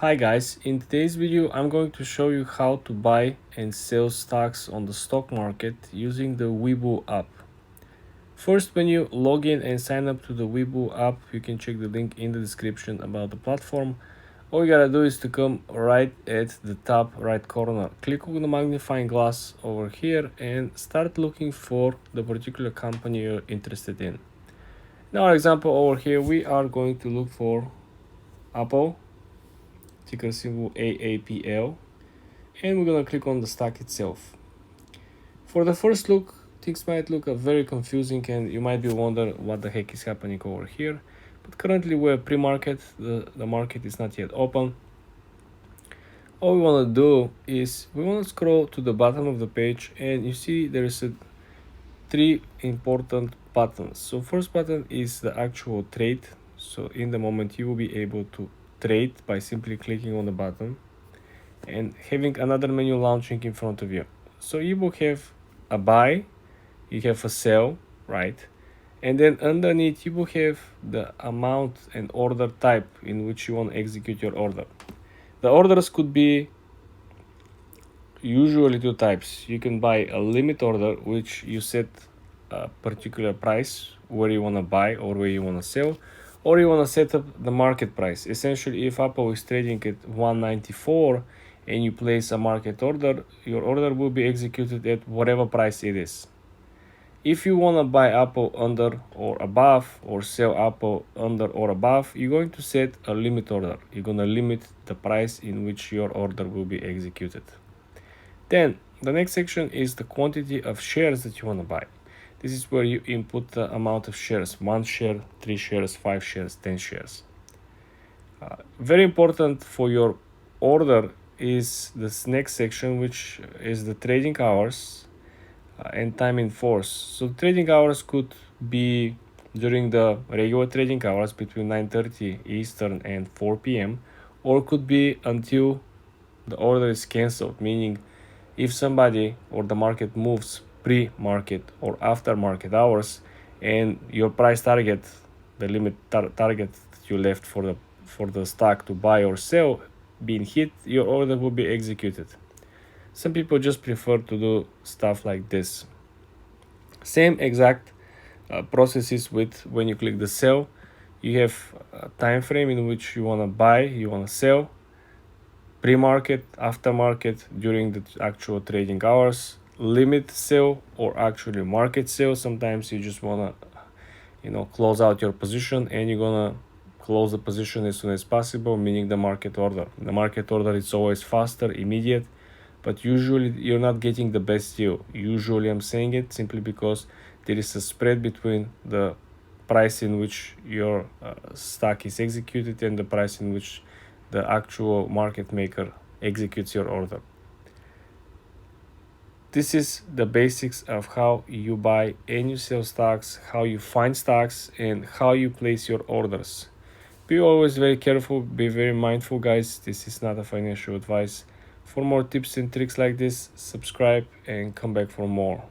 Hi guys, in today's video I'm going to show you how to buy and sell stocks on the stock market using the Weibull app. First, when you log in and sign up to the Weibull app, you can check the link in the description about the platform. All you gotta do is to come right at the top right corner, click on the magnifying glass over here and start looking for the particular company you're interested in. In our example over here, we are going to look for Apple, ticker symbol AAPL, and we're gonna click on the stock itself. For the first look, things might look very confusing and you might be wondering what the heck is happening over here. But currently we're pre-market, the market is not yet open. All we want to do is we want to scroll to the bottom of the page and you see there is three important buttons. So first button is the actual trade. So in the moment you will be able to trade by simply clicking on the button and having another menu launching in front of you. So you will have a buy, you have a sell, right? And then underneath you will have the amount and order type in which you want to execute your order. The orders could be usually two types. You can buy a limit order, which you set a particular price where you want to buy or where you want to sell, or you want to set up the market price. Essentially, if Apple is trading at 194 and you place a market order, your order will be executed at whatever price it is. If you want to buy Apple under or above or sell Apple under or above, you're going to set a limit order. You're going to limit the price in which your order will be executed. Then the next section is the quantity of shares that you want to buy. This is where you input the amount of shares: 1 share, 3 shares, 5 shares, 10 shares. Very important for your order is this next section, which is the trading hours and time in force. So trading hours could be during the regular trading hours between 9:30 Eastern and 4 p.m. or could be until the order is cancelled, meaning if somebody or the market moves pre-market or after market hours and your price target, the limit target that you left for the stock to buy or sell being hit, your order will be executed. Some people just prefer to do stuff like this. Same exact processes with when you click the sell. You have a time frame in which you want to buy, you want to sell, pre-market, aftermarket, during the actual trading hours, limit sell or actually market sell. Sometimes you just want to close out your position and you're gonna close the position as soon as possible, meaning the market order. The market order is always faster, immediate, but usually you're not getting the best deal. Usually I'm saying it simply because there is a spread between the price in which your stock is executed and the price in which the actual market maker executes your order. This is the basics of how you buy and you sell stocks, how you find stocks, and how you place your orders. Be always very careful, be very mindful, guys. This is not a financial advice. For more tips and tricks like this, subscribe and come back for more.